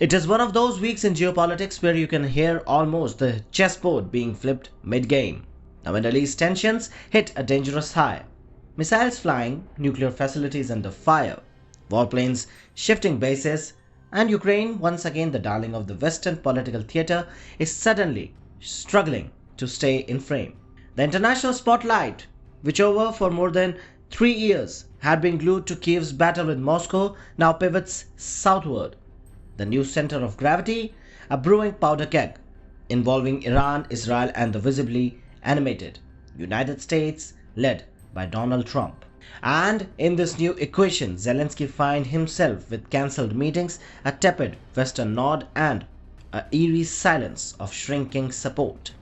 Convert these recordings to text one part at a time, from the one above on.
It is one of those weeks in geopolitics where you can hear almost the chessboard being flipped mid-game. The Middle East tensions hit a dangerous high. Missiles flying, nuclear facilities under fire, warplanes shifting bases, and Ukraine, once again the darling of the Western political theater, is suddenly struggling to stay in frame. The international spotlight, which over for more than 3 years had been glued to Kiev's battle with Moscow, now pivots southward. The new center of gravity, a brewing powder keg involving Iran, Israel, and the visibly animated United States led by Donald Trump. And in this new equation, Zelensky finds himself with cancelled meetings, a tepid Western nod, and an eerie silence of shrinking support.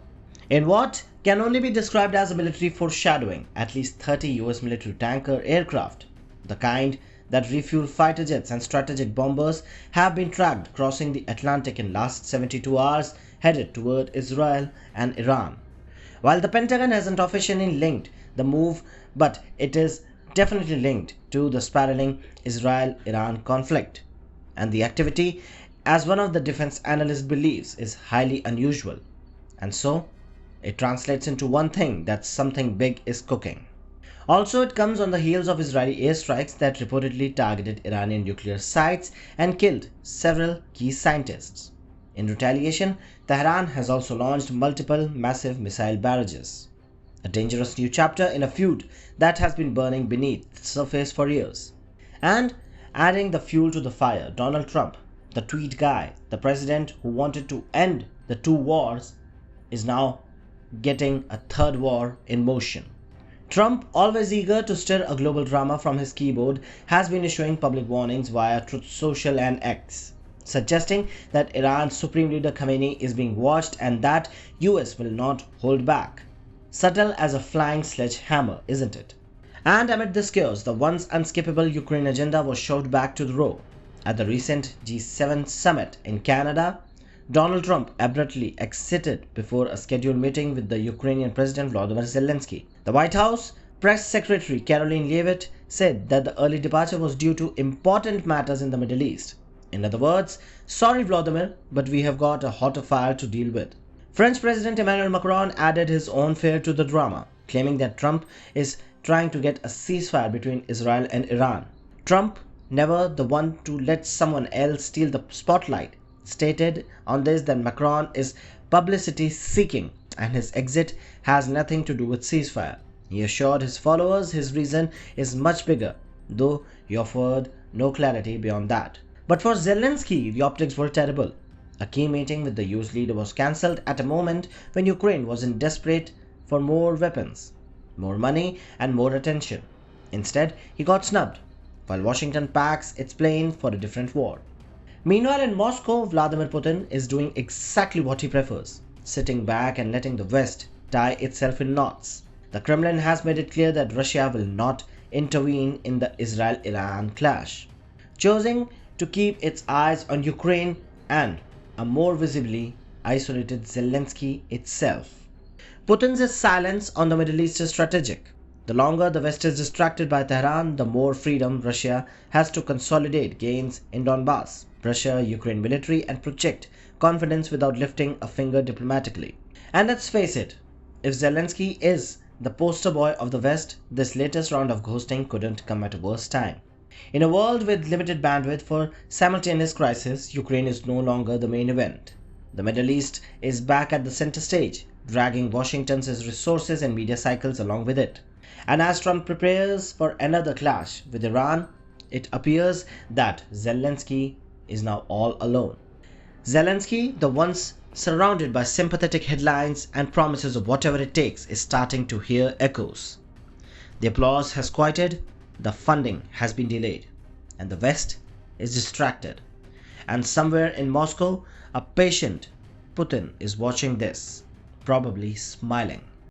In what can only be described as a military foreshadowing, at least 30 US military tanker aircraft, the kind that refuel fighter jets and strategic bombers, have been tracked crossing the Atlantic in last 72 hours, headed toward Israel and Iran. While the Pentagon hasn't officially linked the move, but it is definitely linked to the spiraling Israel-Iran conflict. And the activity, as one of the defense analysts believes, is highly unusual. And so, it translates into one thing, that something big is cooking. Also, it comes on the heels of Israeli airstrikes that reportedly targeted Iranian nuclear sites and killed several key scientists. In retaliation, Tehran has also launched multiple massive missile barrages. A dangerous new chapter in a feud that has been burning beneath the surface for years. And adding the fuel to the fire, Donald Trump, the tweet guy, the president who wanted to end the two wars, is now getting a third war in motion. Trump, always eager to stir a global drama from his keyboard, has been issuing public warnings via Truth Social and X, suggesting that Iran's Supreme Leader Khamenei is being watched and that US will not hold back. Subtle as a flying sledgehammer, isn't it? And amid this chaos, the once unskippable Ukraine agenda was shoved back to the row. At the recent G7 summit in Canada, Donald Trump abruptly exited before a scheduled meeting with the Ukrainian President Volodymyr Zelensky. The White House Press Secretary Caroline Leavitt said that the early departure was due to important matters in the Middle East. In other words, sorry Vladimir, but we have got a hotter fire to deal with. French President Emmanuel Macron added his own flair to the drama, claiming that Trump is trying to get a ceasefire between Israel and Iran. Trump, never the one to let someone else steal the spotlight, stated on this that Macron is publicity seeking and his exit has nothing to do with ceasefire. He assured his followers his reason is much bigger, though he offered no clarity beyond that. But for Zelensky, the optics were terrible. A key meeting with the US leader was cancelled at a moment when Ukraine was in desperate for more weapons, more money and more attention. Instead, he got snubbed, while Washington packs its plane for a different war. Meanwhile, in Moscow, Vladimir Putin is doing exactly what he prefers, sitting back and letting the West tie itself in knots. The Kremlin has made it clear that Russia will not intervene in the Israel-Iran clash, choosing to keep its eyes on Ukraine and a more visibly isolated Zelensky itself. Putin's silence on the Middle East is strategic. The longer the West is distracted by Tehran, the more freedom Russia has to consolidate gains in Donbass, pressure Ukraine military, and project confidence without lifting a finger diplomatically. And let's face it, if Zelensky is the poster boy of the West, this latest round of ghosting couldn't come at a worse time. In a world with limited bandwidth for simultaneous crisis, Ukraine is no longer the main event. The Middle East is back at the center stage, dragging Washington's resources and media cycles along with it. And as Trump prepares for another clash with Iran, it appears that Zelensky is now all alone. Zelensky, the once surrounded by sympathetic headlines and promises of whatever it takes, is starting to hear echoes. The applause has quieted, the funding has been delayed, and the West is distracted. And somewhere in Moscow, a patient Putin is watching this, probably smiling.